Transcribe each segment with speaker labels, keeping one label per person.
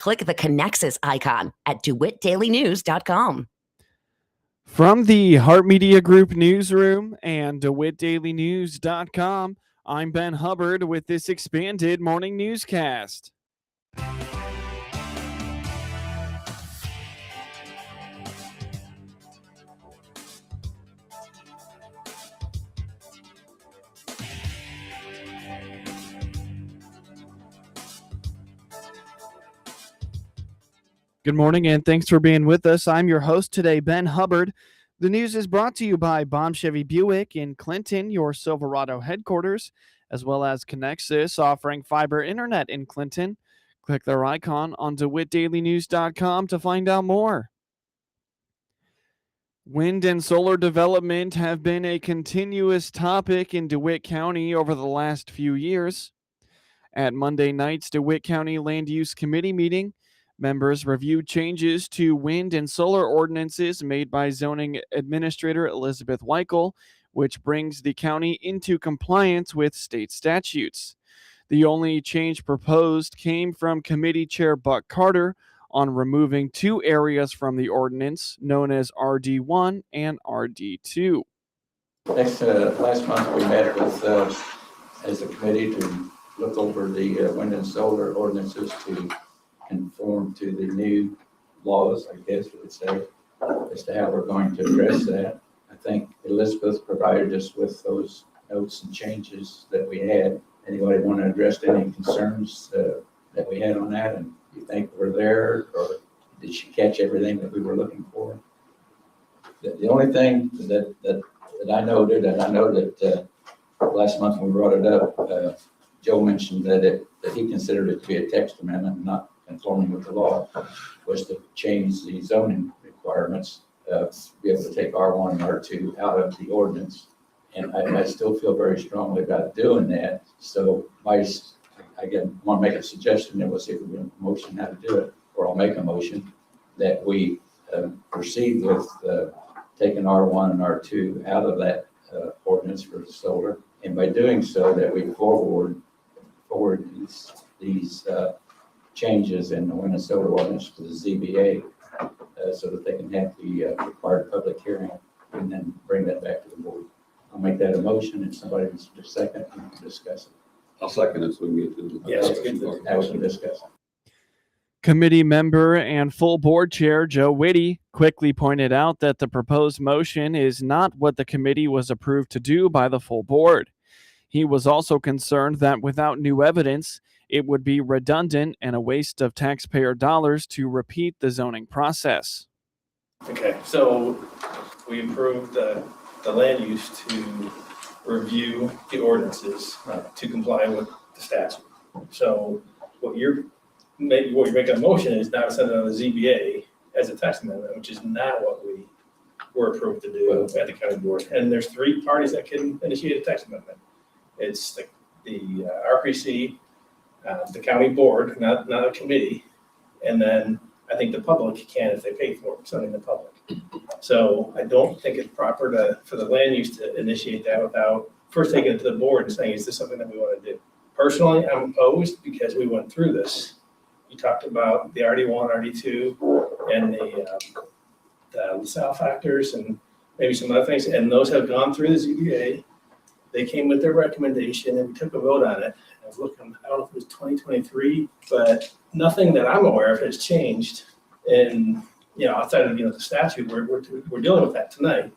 Speaker 1: Click the Connexus icon at DeWittDailyNews.com.
Speaker 2: From the Heart Media Group newsroom and DeWittDailyNews.com, I'm Ben Hubbard with this expanded morning newscast. Good morning, and thanks for being with us. I'm your host today, Ben Hubbard. The news is brought to you by Baum Chevy Buick in Clinton, your Silverado headquarters, as well as Connexus, offering fiber internet in Clinton. Click their icon on DeWittDailyNews.com to find out more. Wind and solar development have been a continuous topic in DeWitt County over the last few years. At Monday night's DeWitt County Land Use Committee meeting, members reviewed changes to wind and solar ordinances made by Zoning Administrator Elizabeth Weichel, which brings the county into compliance with state statutes. The only change proposed came from Committee Chair Buck Carter on removing two areas from the ordinance known as RD1 and RD2.
Speaker 3: Last month we met with, as a committee to look over the wind and solar ordinances to conform to the new laws, I guess you would say, as to how we're going to address that. I think Elizabeth provided us with those notes and changes that we had. Anybody want to address any concerns that we had on that, and you think we're there, or did she catch everything that we were looking for? The only thing that I noted, and I know that last month when we brought it up, Joe mentioned that he considered it to be a text amendment, not conforming with the law, was to change the zoning requirements to be able to take R1 and R2 out of the ordinance. And I still feel very strongly about doing that. So I again want to make a suggestion, and we'll see if we can motion how to do it, or I'll make a motion that we proceed with taking R1 and R2 out of that ordinance for the solar. And by doing so, that we forward these changes in the wind and solar ordinance to the ZBA so that they can have the required public hearing and then bring that back to the board. I'll make that a motion, and somebody wants to second and discuss it.
Speaker 4: I'll second it so we can get to the
Speaker 3: Now we can discuss it.
Speaker 2: Committee member and full board chair Joe Whitty quickly pointed out that the proposed motion is not what the committee was approved to do by the full board. He was also concerned that without new evidence, it would be redundant and a waste of taxpayer dollars to repeat the zoning process.
Speaker 5: Okay, so we approved the land use to review the ordinances to comply with the statute. So what you're making a motion is now to send it on the ZBA as a text amendment, which is not what we were approved to do at the county board. And there's three parties that can initiate a text amendment. It's the RPC, the county board, not a committee, and then I think the public can if they pay for it, sending the public. So I don't think it's proper for the land use to initiate that without first taking it to the board and saying, is this something that we want to do? Personally, I'm opposed because we went through this. You talked about the RD1, RD2, and the LaSalle factors and maybe some other things, and those have gone through the ZBA. They came with their recommendation and we took a vote on it. I was looking, I don't know if it was 2023, but nothing that I'm aware of has changed. And, outside of, the statute, we're dealing with that tonight,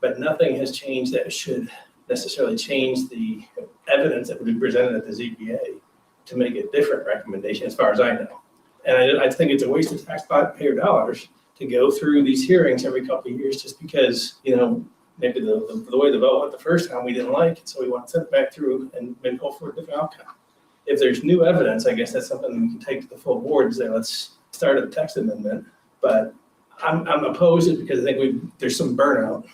Speaker 5: but nothing has changed that should necessarily change the evidence that would be presented at the ZBA to make a different recommendation as far as I know. And I think it's a waste of taxpayer dollars to go through these hearings every couple of years just because, maybe the way the vote went the first time we didn't like it, so we want to send it back through and maybe hope for a different outcome. If there's new evidence, I guess that's something we can take to the full board and say, let's start a text amendment. But I'm opposed to it because I think there's some burnout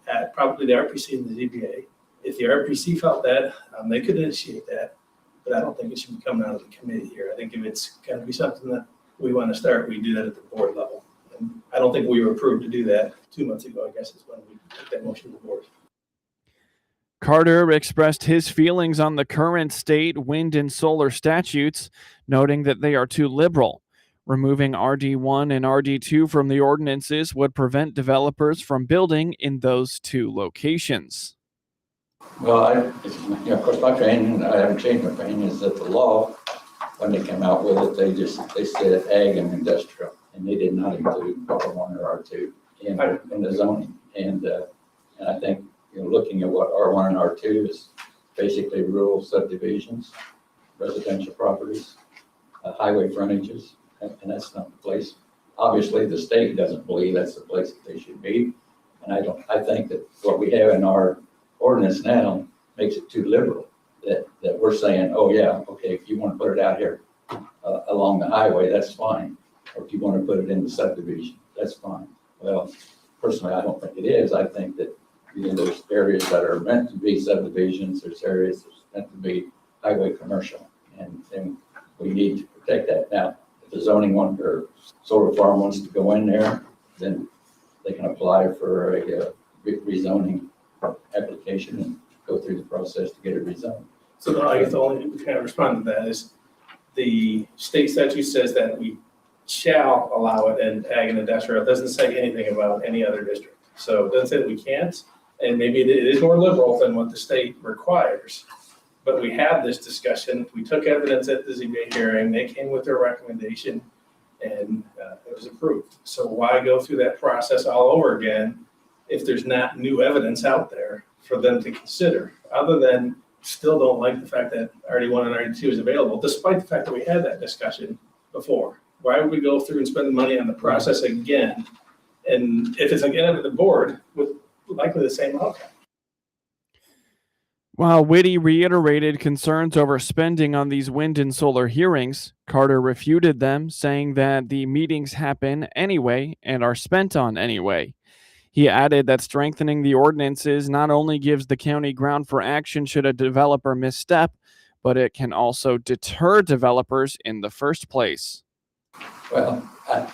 Speaker 5: at probably the RPC and the ZBA. If the RPC felt that, they could initiate that, but I don't think it should be coming out of the committee here. I think if it's going to be something that we want to start, we do that at the board level. And I don't think we were approved to do that 2 months ago, I guess is when we took that motion to the board.
Speaker 2: Carter expressed his feelings on the current state wind and solar statutes, noting that they are too liberal. Removing RD1 and RD2 from the ordinances would prevent developers from building in those two locations.
Speaker 3: Well, of course, my opinion, I haven't changed my opinion, is that the law, when they came out with it, they said ag and industrial, and they did not include R1 or R2 in the zoning. And I think, looking at what R1 and R2 is, basically rural subdivisions, residential properties, highway frontages, and that's not the place. Obviously, the state doesn't believe that's the place that they should be. And I think that what we have in our ordinance now makes it too liberal, that we're saying, oh yeah, okay, if you want to put it out here along the highway, that's fine. Or if you want to put it in the subdivision, that's fine. Well, personally, I don't think it is. I think that there's areas that are meant to be subdivisions, there's areas that's meant to be highway commercial, and we need to protect that. Now, if the zoning one or solar farm wants to go in there, then they can apply for a rezoning application and go through the process to get it rezoned.
Speaker 5: So I guess the only kind of respond to that is the state statute says that we shall allow it in ag and industrial. It doesn't say anything about any other district. So it doesn't say that we can't, and maybe it is more liberal than what the state requires. But we had this discussion. We took evidence at the ZBA hearing. They came with their recommendation, and it was approved. So why go through that process all over again if there's not new evidence out there for them to consider, other than still don't like the fact that RD1 and RD2 is available, despite the fact that we had that discussion before. Why would we go through and spend the money on the process again? And if it's again at the board, with likely the same outcome.
Speaker 2: While Whitty reiterated concerns over spending on these wind and solar hearings, Carter refuted them, saying that the meetings happen anyway and are spent on anyway. He added that strengthening the ordinances not only gives the county ground for action should a developer misstep, but it can also deter developers in the first place.
Speaker 3: Well, I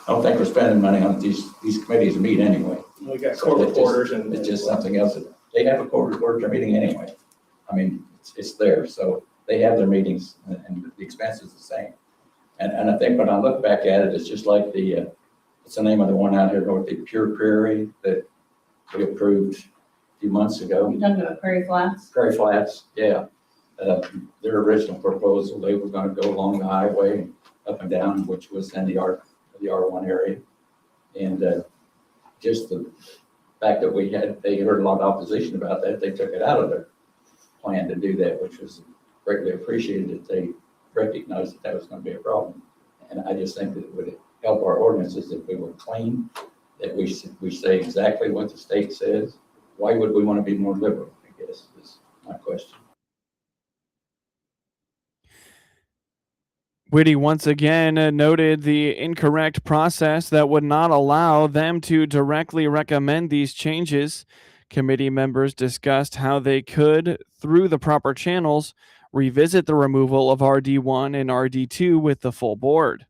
Speaker 3: don't think we're spending money on these committees to meet anyway.
Speaker 5: We got court reporters and
Speaker 3: it's just something else. They have a court reporter meeting anyway. I mean, it's there, so they have their meetings, and the expense is the same. And I think when I look back at it, it's just like what's the name of the one out here north, the Pure Prairie that we approved a few months ago.
Speaker 6: You talking about Prairie Flats?
Speaker 3: Prairie Flats, yeah. Their original proposal, they were going to go along the highway up and down, which was in the R1 area. And just the fact that they heard a lot of opposition about that, they took it out of their plan to do that, which was greatly appreciated that they recognized that was going to be a problem. And I just think that it would help our ordinances if we were clean, that we say exactly what the state says. Why would we want to be more liberal, I guess, is my question.
Speaker 2: Whitty once again noted the incorrect process that would not allow them to directly recommend these changes. Committee members discussed how they could, through the proper channels, revisit the removal of RD1 and RD2 with the full board.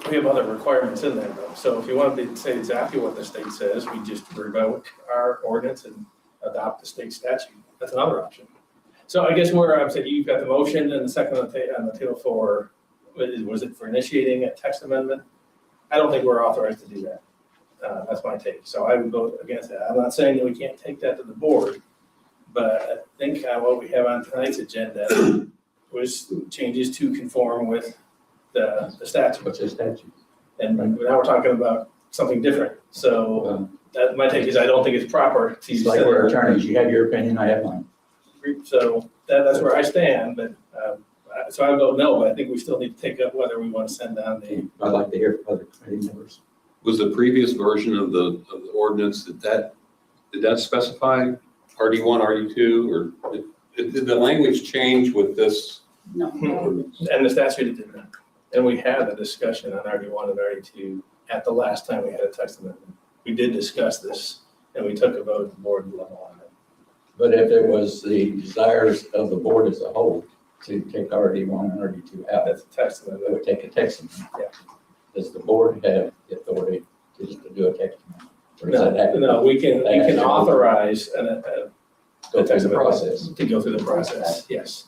Speaker 5: we have other requirements in there though. So if you wanted to say exactly what the state says, we just revoke our ordinance and adopt the state statute. That's another option. So I guess where I'm saying you've got the motion and the second on the table for, was it for initiating a text amendment? I don't think we're authorized to do that. That's my take. So I would vote against that. I'm not saying that we can't take that to the board, but I think what we have on tonight's agenda was changes to conform with the statute.
Speaker 3: What's the statute?
Speaker 5: And now we're talking about something different. So that my take is I don't think it's proper to
Speaker 3: It's like we're attorneys. You have your opinion, I have mine.
Speaker 5: So that's where I stand. But so I vote no, but I think we still need to take up whether we want to send down the.
Speaker 3: I'd like to hear from other committee members.
Speaker 4: Was the previous version of the ordinance, did that specify RD1, RD2, or did the language change with this?
Speaker 6: No.
Speaker 4: ordinance?
Speaker 5: And the statute it did not. And we had a discussion on RD1 and RD2 at the last time we had a text amendment. We did discuss this and we took a vote at the board level on it.
Speaker 3: But if it was the desires of the board as a whole to take RD1 and RD2 out,
Speaker 5: That's a text
Speaker 3: it
Speaker 5: amendment.
Speaker 3: would take a text amendment.
Speaker 5: Yeah.
Speaker 3: Does the board have the authority to do a text amendment? Or does that have to
Speaker 5: No, we can authorize
Speaker 3: go through the process?
Speaker 5: to go through the process, yes.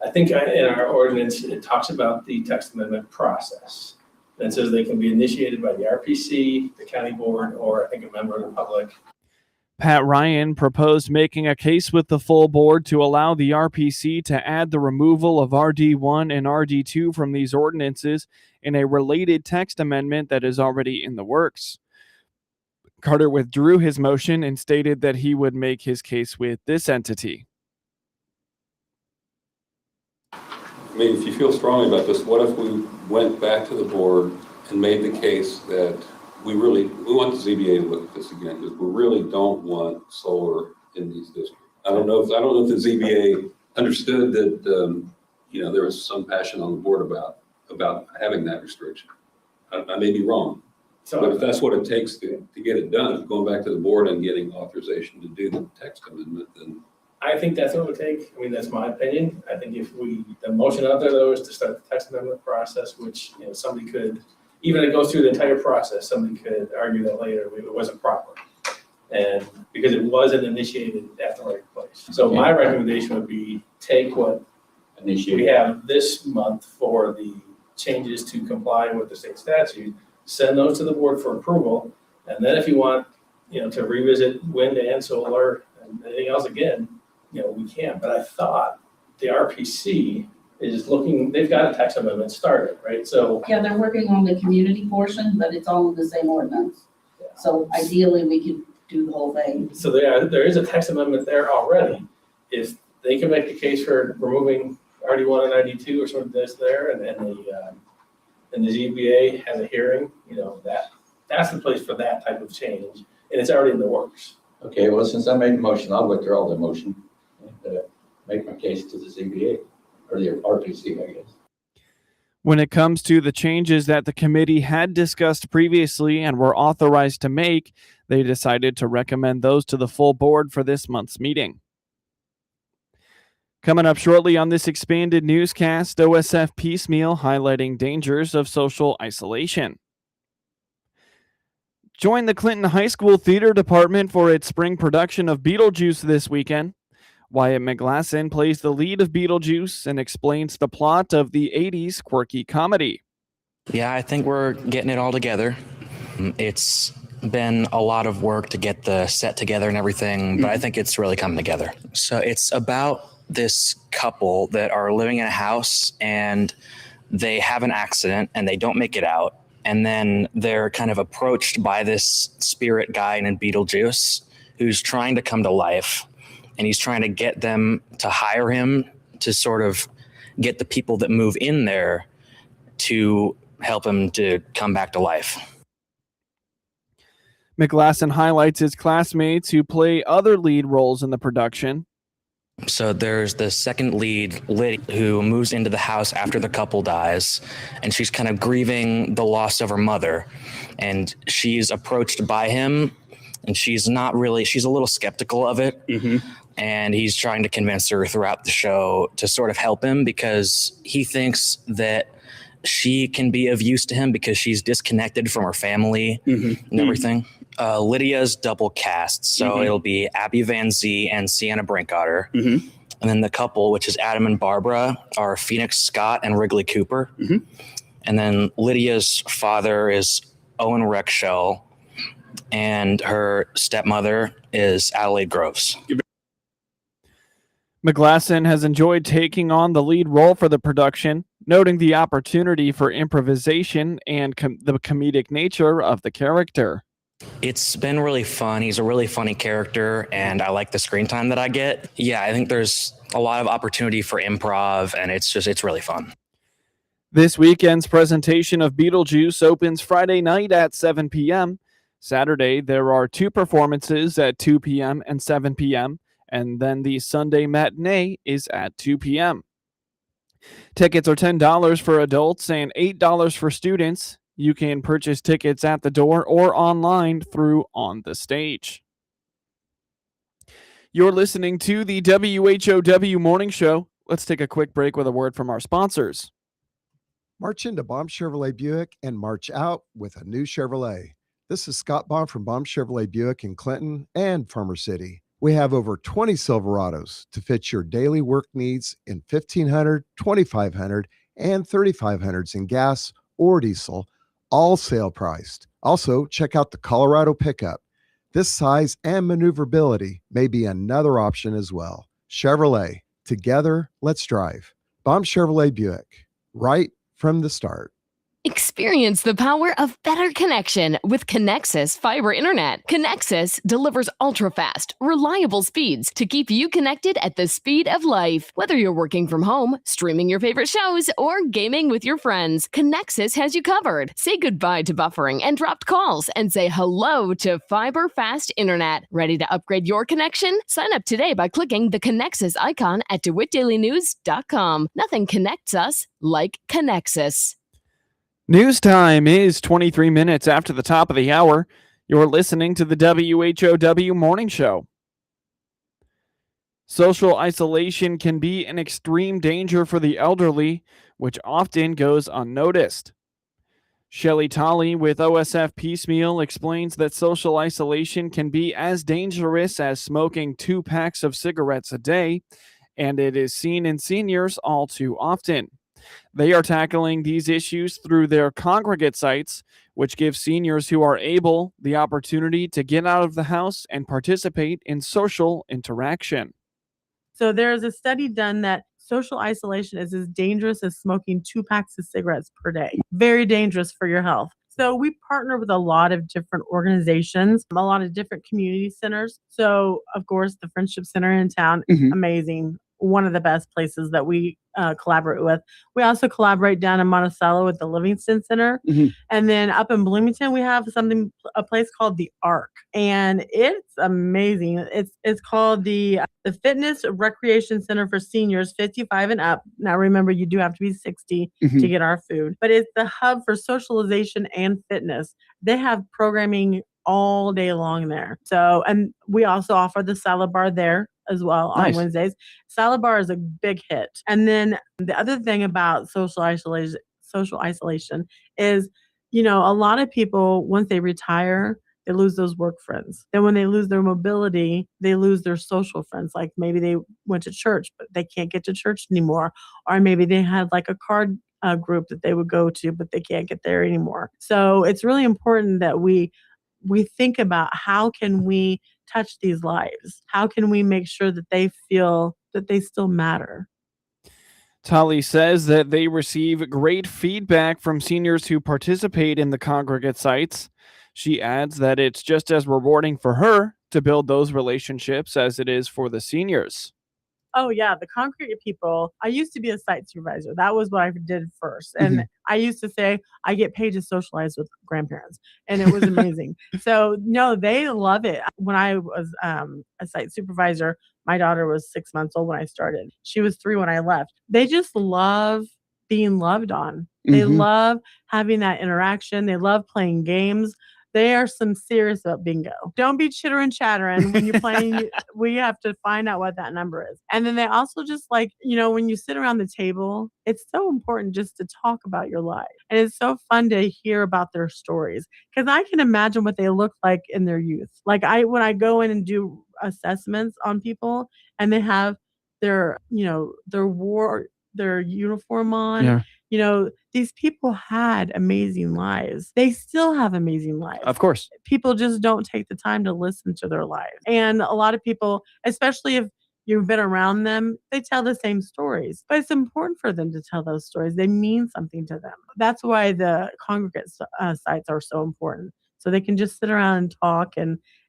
Speaker 5: I think in our ordinance, it talks about the text amendment process. And it says they can be initiated by the RPC, the county board, or I think a member of the public.
Speaker 2: Pat Ryan proposed making a case with the full board to allow the RPC to add the removal of RD1 and RD2 from these ordinances in a related text amendment that is already in the works. Carter withdrew his motion and stated that he would make his case with this entity.
Speaker 4: I mean, if you feel strongly about this, what if we went back to the board and made the case that we want the ZBA to look at this again, because we really don't want solar in these districts. I don't know if the ZBA understood that, there was some passion on the board about having that restriction. I may be wrong, but if that's what it takes to get it done, going back to the board and getting authorization to do the text amendment, then.
Speaker 5: I think that's what it would take. I mean, that's my opinion. I think if the motion out there though is to start the text amendment process, which, somebody could, even if it goes through the entire process, somebody could argue that later it wasn't proper. And because it wasn't initiated at the right place. So my recommendation would be take what we have this month for the changes to comply with the state statute, send those to the board for approval. And then if you want, to revisit wind and solar and anything else again, we can. But I thought the RPC is they've got a text amendment started, right? So
Speaker 6: yeah, they're working on the community portion, but it's all in the same ordinance.
Speaker 5: Yeah.
Speaker 6: So ideally, we could do the whole thing.
Speaker 5: So there is a text amendment there already. If they can make the case for removing RD1 and RD2 or something that's there, and the ZBA has a hearing, that's the place for that type of change, and it's already in the works.
Speaker 3: Okay, well, since I made the motion, I'll withdraw the motion and make my case to the ZBA or the RPC, I guess.
Speaker 2: When it comes to the changes that the committee had discussed previously and were authorized to make, they decided to recommend those to the full board for this month's meeting. Coming up shortly on this expanded newscast, OSF Piecemeal highlighting dangers of social isolation. Join the Clinton High School Theater Department for its spring production of Beetlejuice this weekend. Wyatt McGlasson plays the lead of Beetlejuice and explains the plot of the 80s quirky comedy.
Speaker 7: Yeah, I think we're getting it all together. It's been a lot of work to get the set together and everything, but I think it's really coming together. So it's about this couple that are living in a house and they have an accident and they don't make it out. And then they're kind of approached by this spirit guy named Beetlejuice who's trying to come to life. And he's trying to get them to hire him to sort of get the people that move in there to help him to come back to life.
Speaker 2: McGlasson highlights his classmates who play other lead roles in the production.
Speaker 7: So there's the second lead, Liddy, who moves into the house after the couple dies, and she's kind of grieving the loss of her mother. And she's approached by him, and she's a little skeptical of it. Mm-hmm. And he's trying to convince her throughout the show to sort of help him because he thinks that she can be of use to him because she's disconnected from her family and everything. Lydia's double cast. So it'll be Abby Van Zee and Sienna Brinkotter. And then the couple, which is Adam and Barbara, are Phoenix Scott and Wrigley Cooper. And then Lydia's father is Owen Rexshell, and her stepmother is Adelaide Groves.
Speaker 2: McGlasson has enjoyed taking on the lead role for the production, noting the opportunity for improvisation and the comedic nature of the character.
Speaker 7: It's been really fun. He's a really funny character, and I like the screen time that I get. Yeah, I think there's a lot of opportunity for improv, and it's really fun.
Speaker 2: This weekend's presentation of Beetlejuice opens Friday night at 7 p.m. Saturday, there are 2 performances at 2 p.m. and 7 p.m., and then the Sunday matinee is at 2 p.m. Tickets are $10 for adults and $8 for students. You can purchase tickets at the door or online through On the Stage. You're listening to the WHOW Morning Show. Let's take a quick break with a word from our sponsors.
Speaker 8: March into Baum Chevrolet Buick and march out with a new Chevrolet. This is Scott Baum from Baum Chevrolet Buick in Clinton and Farmer City. We have over 20 Silverados to fit your daily work needs in 1500, 2500, and 3500s in gas or diesel, all sale priced. Also, check out the Colorado pickup. This size and maneuverability may be another option as well. Chevrolet, together, let's drive. Baum Chevrolet Buick, right from the start.
Speaker 9: Experience the power of better connection with Connexus Fiber Internet. Connexus delivers ultra-fast, reliable speeds to keep you connected at the speed of life. Whether you're working from home, streaming your favorite shows, or gaming with your friends, Connexus has you covered. Say goodbye to buffering and dropped calls and say hello to fiber fast internet. Ready to upgrade your connection? Sign up today by clicking the Connexus icon at DeWittDailyNews.com. Nothing connects us like Connexus.
Speaker 2: News time is 23 minutes after the top of the hour. You're listening to the WHOW Morning Show. Social isolation can be an extreme danger for the elderly, which often goes unnoticed. Shelley Tolley with OSF Piecemeal explains that social isolation can be as dangerous as smoking 2 packs of cigarettes a day, and it is seen in seniors all too often. They are tackling these issues through their congregate sites, which give seniors who are able the opportunity to get out of the house and participate in social interaction.
Speaker 10: So there's a study done that social isolation is as dangerous as smoking 2 packs of cigarettes per day. Very dangerous for your health. So we partner with a lot of different organizations, a lot of different community centers. So, of course, the Friendship Center in town, amazing. One of the best places that we collaborate with. We also collaborate down in Monticello with the Livingston Center. And then up in Bloomington, we have a place called the Arc. And it's amazing. It's called the Fitness Recreation Center for Seniors 55 and up. Now, remember, you do have to be 60 to get our food. But it's the hub for socialization and fitness. They have programming all day long there. So, and we also offer the salad bar there as well on Wednesdays. Salad bar is a big hit. And then the other thing about social isolation is, you know, a lot of people, once they retire, they lose those work friends. Then when they lose their mobility, they lose their social friends. Like maybe they went to church, but they can't get to church anymore. Or maybe they had like a card group that they would go to, but they can't get there anymore. So it's really important that we think about how can we touch these lives? How can we make sure that they feel that they still matter?
Speaker 2: Tolley says that they receive great feedback from seniors who participate in the congregate sites. She adds that it's just as rewarding for her to build those relationships as it is for the seniors.
Speaker 10: Oh, yeah. The congregate people, I used to be a site supervisor. That was what I did first. And I used to say, I get paid to socialize with grandparents. And it was amazing. So, no, they love it. When I was a site supervisor, my daughter was 6 months old when I started. She was 3 when I left. They just love being loved on. They love having that interaction. They love playing games. They are some serious about bingo. Don't be chittering chattering when you're playing. We have to find out what that number is. And then they also just like, you know, when you sit around the table, it's so important just to talk about your life. And it's so fun to hear about their stories because I can imagine what they look like in their youth. Like when I go in and do assessments on people and they have their, you know, their uniform on.
Speaker 2: Yeah.
Speaker 10: You know, these people had amazing lives. They still have amazing lives.
Speaker 2: Of course.
Speaker 10: People just don't take the time to listen to their lives. And a lot of people, especially if you've been around them, they tell the same stories. But it's important for them to tell those stories. They mean something to them. That's why the congregate sites are so important. So they can just sit around and talk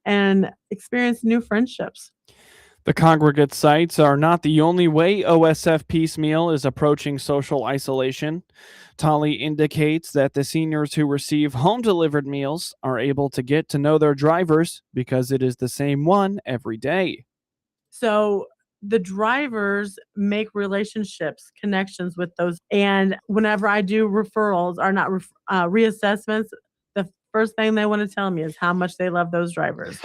Speaker 10: and experience new friendships.
Speaker 2: The congregate sites are not the only way OSF Piecemeal is approaching social isolation. Tolley indicates that the seniors who receive home-delivered meals are able to get to know their drivers because it is the same one every day.
Speaker 10: So the drivers make relationships, connections with those. And whenever I do referrals or not reassessments, the first thing they want to tell me is how much they love those drivers.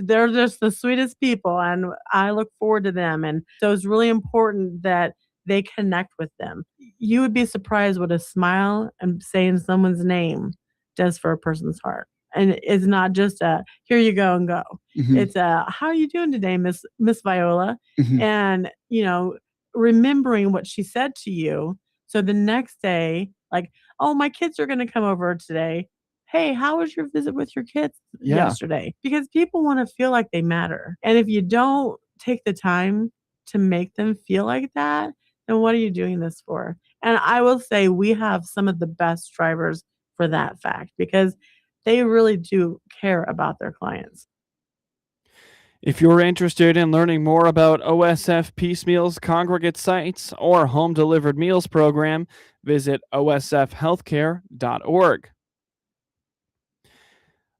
Speaker 10: They're just the sweetest people, and I look forward to them. And so it's really important that they connect with them. You would be surprised what a smile and saying someone's name does for a person's heart. And it's not just a, here you go and go. It's a, how are you doing today, Miss Viola? And, you know, remembering what she said to you. So the next day Like, oh, my kids are going to come over today. Hey, how was your visit with your kids yesterday? Because people want to feel like they matter. And if you don't take the time to make them feel like that, then what are you doing this for? And I will say we have some of the best drivers for that fact because they really do care about their clients.
Speaker 2: If you're interested in learning more about OSF Piecemeal's congregate sites or home delivered meals program, visit osfhealthcare.org.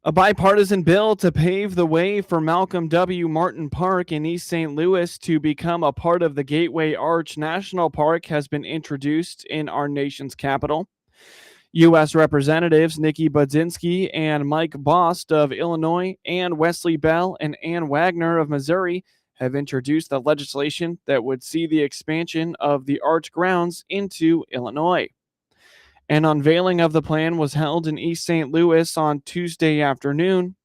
Speaker 2: A bipartisan bill to pave the way for Malcolm W. Martin Park in East St. Louis to become a part of the Gateway Arch National Park has been introduced in our nation's capital. U.S. Representatives Nikki Budzinski and Mike Bost of Illinois and Wesley Bell and Ann Wagner of Missouri have introduced the legislation that would see the expansion of the Arch grounds into Illinois. An unveiling of the plan was held in East St. Louis on Tuesday afternoon.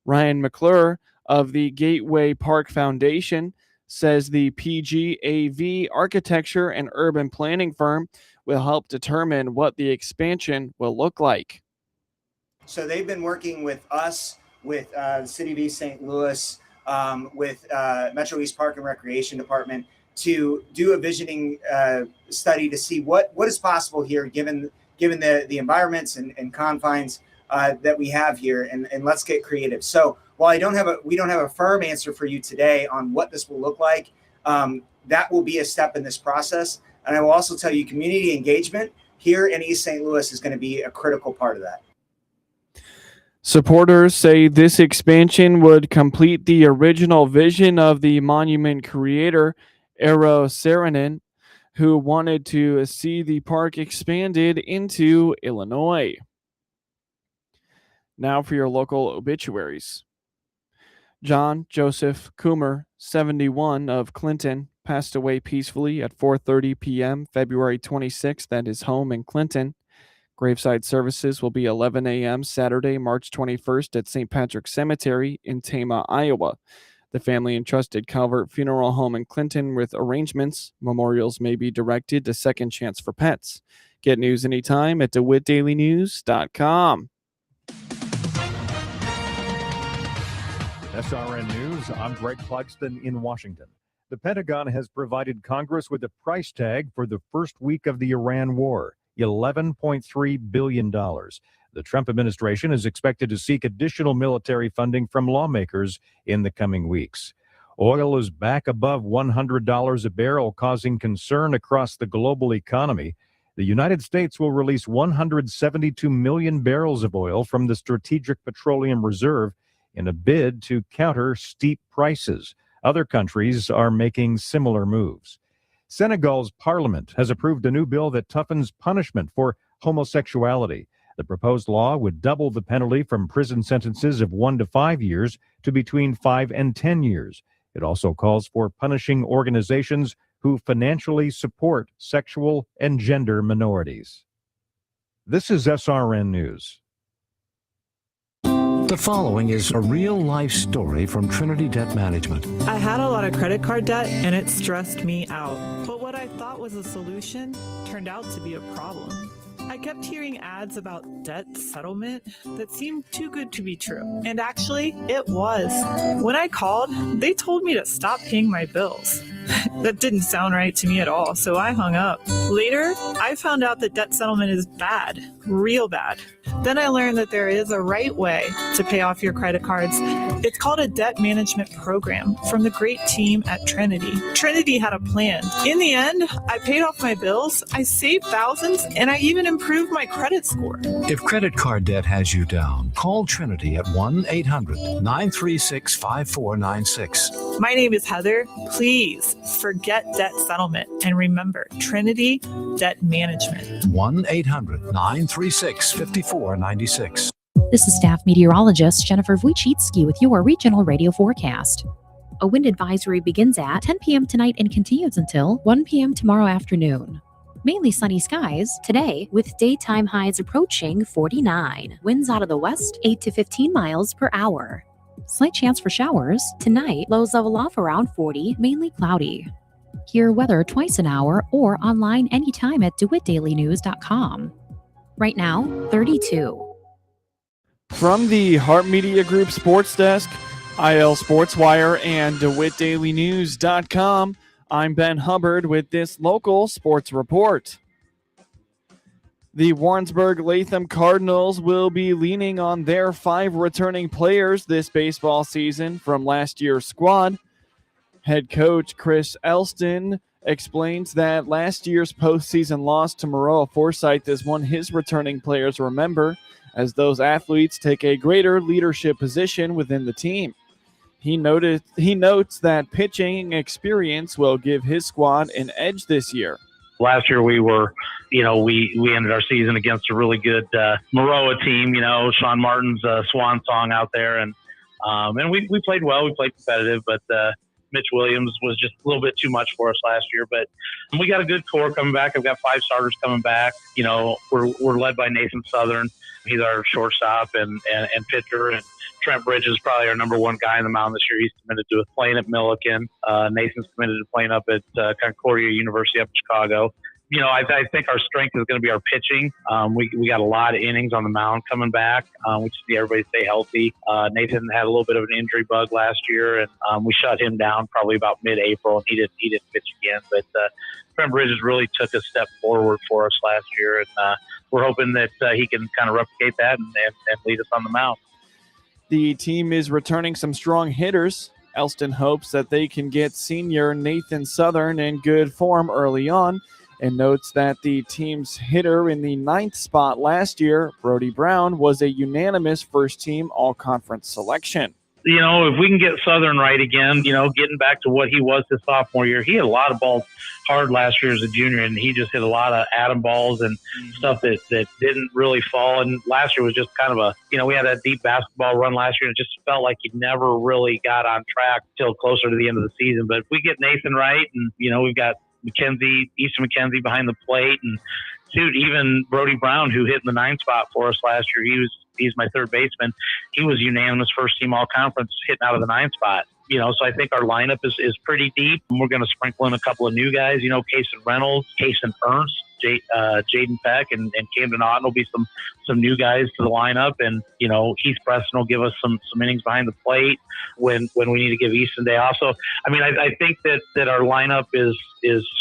Speaker 2: Ryan McClure of the Gateway Park Foundation says the PGAV architecture and urban planning firm will help determine what the expansion will look like.
Speaker 11: So they've been working with us, with the City of East St. Louis, with Metro East Park and Recreation Department to do a visioning study to see what is possible here given the environments and confines that we have here, and let's get creative. So while we don't have a firm answer for you today on what this will look like, that will be a step in this process. And I will also tell you community engagement here in East St. Louis is going to be a critical part of that.
Speaker 2: Supporters say this expansion would complete the original vision of the monument creator, Eero Saarinen, who wanted to see the park expanded into Illinois. Now for your local obituaries. John Joseph Coomer, 71, of Clinton, passed away peacefully at 4:30 p.m. February 26th at his home in Clinton. Graveside services will be 11 a.m. Saturday, March 21st at St. Patrick's Cemetery in Tama, Iowa. The family entrusted Calvert Funeral Home in Clinton with arrangements. Memorials may be directed to Second Chance for Pets. Get news anytime at DeWittDailyNews.com.
Speaker 12: SRN News, I'm Greg Clugston in Washington. The Pentagon has provided Congress with a price tag for the first week of the Iran war, $11.3 billion. The Trump administration is expected to seek additional military funding from lawmakers in the coming weeks. Oil is back above $100 a barrel, causing concern across the global economy. The United States will release 172 million barrels of oil from the Strategic Petroleum Reserve in a bid to counter steep prices. Other countries are making similar moves. Senegal's parliament has approved a new bill that toughens punishment for homosexuality. The proposed law would double the penalty from prison sentences of 1 to 5 years to between 5 and 10 years. It also calls for punishing organizations who financially support sexual and gender minorities. This is SRN News.
Speaker 13: The following is a real-life story from Trinity Debt Management.
Speaker 14: I had a lot of credit card debt, and it stressed me out. But what I thought was a solution turned out to be a problem. I kept hearing ads about debt settlement that seemed too good to be true. And actually, it was. When I called, they told me to stop paying my bills. That didn't sound right to me at all, so I hung up. Later, I found out that debt settlement is bad, real bad. Then I learned that there is a right way to pay off your credit cards. It's called a debt management program from the great team at Trinity. Trinity had a plan. In the end, I paid off my bills, I saved thousands, and I even improved my credit score.
Speaker 13: If credit card debt has you down, call Trinity at 1-800-936-5496.
Speaker 14: My name is Heather. Please forget debt settlement and remember Trinity Debt Management.
Speaker 13: 1-800-936-5496.
Speaker 15: This is staff meteorologist Jennifer Wojcicki with your regional radio forecast. A wind advisory begins at 10 p.m. tonight and continues until 1 p.m. tomorrow afternoon. Mainly sunny skies today with daytime highs approaching 49. Winds out of the west 8 to 15 miles per hour. Slight chance for showers tonight. Lows level off around 40, mainly cloudy. Hear weather twice an hour or online anytime at DeWittDailyNews.com. Right now, 32.
Speaker 2: From the Hart Media Group Sports Desk, IL Sports Wire, and DeWittDailyNews.com, I'm Ben Hubbard with this local sports report. The Warrensburg-Latham Cardinals will be leaning on their 5 returning players this baseball season from last year's squad. Head coach Chris Elston explains that last year's postseason loss to Maroa Forsyth is one his returning players remember, as those athletes take a greater leadership position within the team. He notes that pitching experience will give his squad an edge this year.
Speaker 16: Last year we were, we ended our season against a really good Maroa team, Sean Martin's swan song out there. And we played well, we played competitive, but Mitch Williams was just a little bit too much for us last year. But we got a good core coming back. I've got 5 starters coming back. We're led by Nathan Southern. He's our shortstop and pitcher. And Trent Bridge is probably our number 1 guy on the mound this year. He's committed to playing at Milliken. Nathan's committed to playing up at Concordia University up in Chicago. I think our strength is going to be our pitching. We got a lot of innings on the mound coming back. We just need everybody to stay healthy. Nathan had a little bit of an injury bug last year, and we shut him down probably about mid-April, and he didn't pitch again. But Trent Bridges really took a step forward for us last year, and we're hoping that he can kind of replicate that and lead us on the mound.
Speaker 2: The team is returning some strong hitters. Elston hopes that they can get senior Nathan Southern in good form early on, and notes that the team's hitter in the 9th spot last year, Brody Brown, was a unanimous first-team all-conference selection.
Speaker 16: If we can get Southern right again, getting back to what he was his sophomore year, he had a lot of balls hard last year as a junior, and he just hit a lot of atom balls and stuff that didn't really fall. And last year was just kind of we had that deep basketball run last year, and it just felt like he never really got on track till closer to the end of the season. But if we get Nathan right, and, we've got Easton McKenzie behind the plate, and even Brody Brown, who hit in the 9th spot for us last year, he's my third baseman. He was unanimous first team all conference hitting out of the 9th spot. So I think our lineup is pretty deep. We're going to sprinkle in a couple of new guys, Kason Reynolds, Kason Ernst, Jaden Peck, and Camden Otten will be some new guys to the lineup. And, Heath Preston will give us some innings behind the plate when we need to give Easton day off. So, I think that our lineup is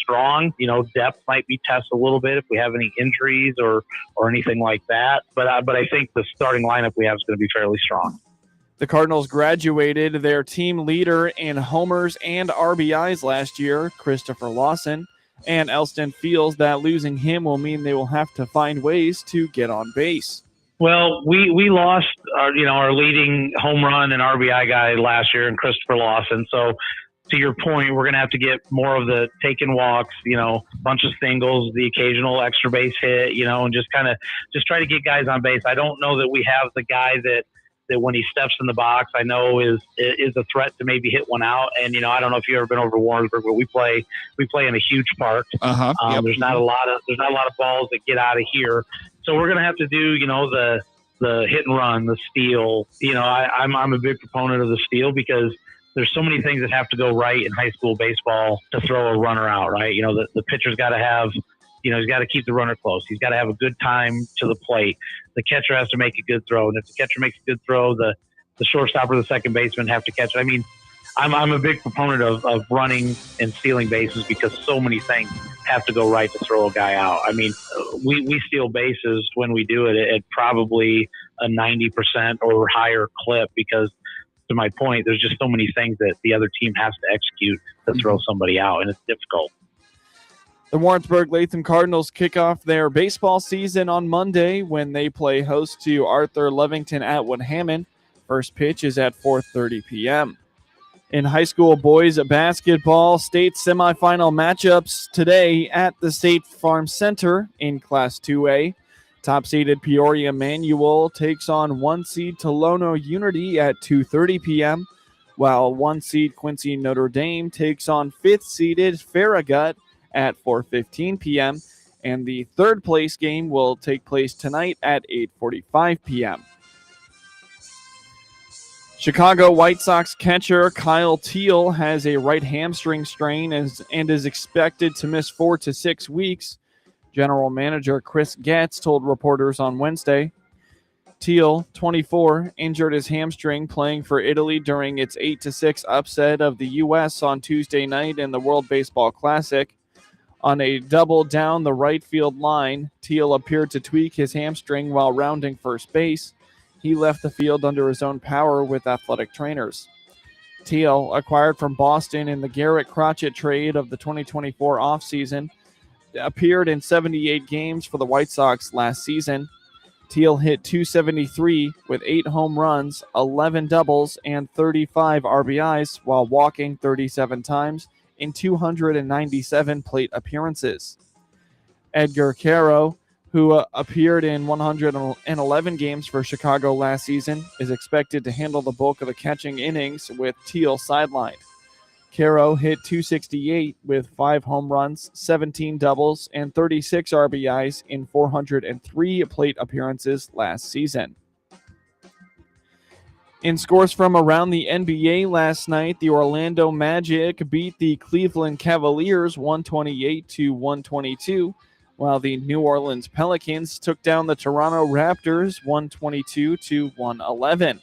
Speaker 16: strong. Depth might be tested a little bit if we have any injuries or anything like that. But I think the starting lineup we have is going to be fairly strong.
Speaker 2: The Cardinals graduated their team leader in homers and RBIs last year, Christopher Lawson, and Elston feels that losing him will mean they will have to find ways to get on base.
Speaker 16: Well, we lost our leading home run and RBI guy last year in Christopher Lawson. So to your point, we're going to have to get more of the taking walks, bunch of singles, the occasional extra base hit, and just try to get guys on base. I don't know that we have the guy that when he steps in the box, I know is a threat to maybe hit one out. And, I don't know if you've ever been over to Warrensburg, but we play in a huge park.
Speaker 2: Yep.
Speaker 16: There's not a lot of balls that get out of here. So we're going to have to do, the hit and run, the steal. I'm a big proponent of the steal because there's so many things that have to go right in high school baseball to throw a runner out, right? The pitcher's got to have, he's got to keep the runner close. He's got to have a good time to the plate. The catcher has to make a good throw. And if the catcher makes a good throw, the shortstop or the second baseman have to catch it. I'm a big proponent of running and stealing bases because so many things have to go right to throw a guy out. We steal bases when we do it at probably a 90% or higher clip because, to my point, there's just so many things that the other team has to execute to throw somebody out, and it's difficult.
Speaker 2: The Warrensburg-Latham Cardinals kick off their baseball season on Monday when they play host to Arthur Lovington Atwood Hammond. First pitch is at 4:30 p.m. In high school boys basketball, state semifinal matchups today at the Statefarm Center in Class 2A. Top-seeded Peoria Manual takes on 1-seed Tolono Unity at 2:30 p.m., while 1-seed Quincy Notre Dame takes on 5th-seeded Farragut at 4:15 p.m., and the third-place game will take place tonight at 8:45 p.m. Chicago White Sox catcher Kyle Teel has a right hamstring strain and is expected to miss 4 to 6 weeks. General Manager Chris Getz told reporters on Wednesday. Teel, 24, injured his hamstring playing for Italy during its 8-6 upset of the U.S. on Tuesday night in the World Baseball Classic. On a double down the right field line, Teel appeared to tweak his hamstring while rounding first base. He left the field under his own power with athletic trainers. Teel, acquired from Boston in the Garrett Crotchet trade of the 2024 offseason, appeared in 78 games for the White Sox last season. Teel hit .273 with 8 home runs, 11 doubles, and 35 RBIs while walking 37 times in 297 plate appearances. Edgar Caro, who appeared in 111 games for Chicago last season, is expected to handle the bulk of the catching innings with Teel sidelined. Caro hit .268 with 5 home runs, 17 doubles, and 36 RBIs in 403 plate appearances last season. In scores from around the NBA last night, the Orlando Magic beat the Cleveland Cavaliers 128-122, while the New Orleans Pelicans took down the Toronto Raptors 122-111.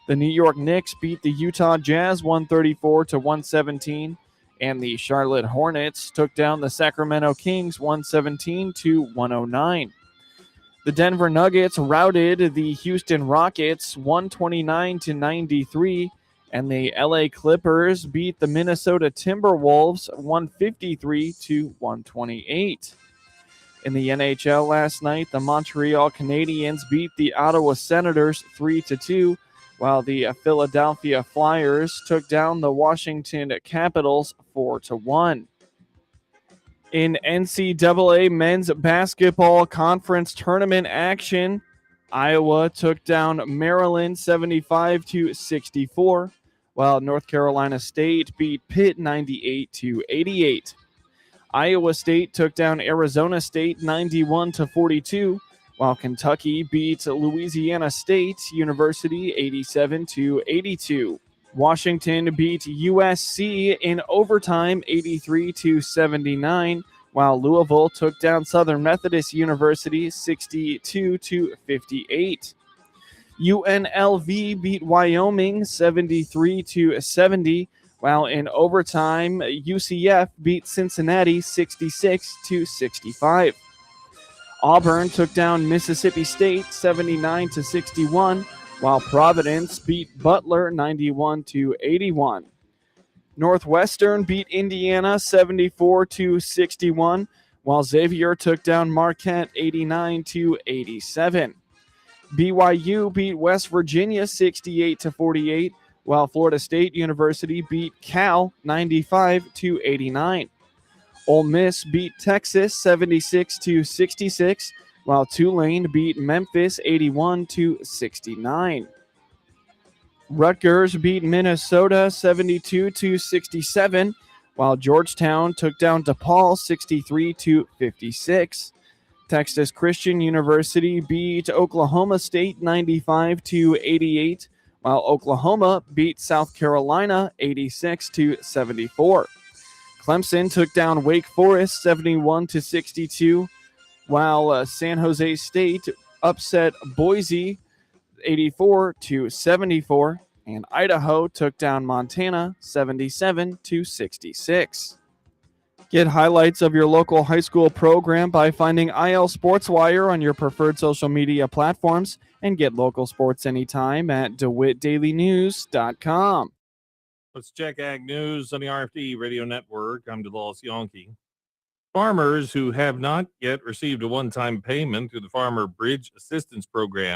Speaker 2: The New York Knicks beat the Utah Jazz 134-117, and the Charlotte Hornets took down the Sacramento Kings 117-109. The Denver Nuggets routed the Houston Rockets 129-93, and the LA Clippers beat the Minnesota Timberwolves 153-128. In the NHL last night, the Montreal Canadiens beat the Ottawa Senators 3-2, while the Philadelphia Flyers took down the Washington Capitals 4-1. In NCAA men's basketball conference tournament action, Iowa took down Maryland 75-64, while North Carolina State beat Pitt 98-88. Iowa State took down Arizona State 91-42, while Kentucky beat Louisiana State University 87-82. Washington beat USC in overtime 83-79, while Louisville took down Southern Methodist University 62-58. UNLV beat Wyoming 73-70, while in overtime UCF beat Cincinnati 66-65. Auburn took down Mississippi State 79-61, while Providence beat Butler 91-81. Northwestern beat Indiana 74-61, while Xavier took down Marquette 89-87. BYU beat West Virginia 68-48, while Florida State University beat Cal 95-89. Ole Miss beat Texas 76-66, while Tulane beat Memphis 81-69. Rutgers beat Minnesota 72-67, while Georgetown took down DePaul 63-56. Texas Christian University beat Oklahoma State 95-88, while Oklahoma beat South Carolina 86-74. Clemson took down Wake Forest 71-62, while San Jose State upset Boise 84-74, and Idaho took down Montana 77-66. Get highlights of your local high school program by finding IL Sports Wire on your preferred social media platforms, and get local sports anytime at DeWittDailyNews.com.
Speaker 17: Let's check Ag News on the RFD Radio Network. I'm DeLawes Yonke. Farmers who have not yet received a one-time payment through the Farmer Bridge Assistance Program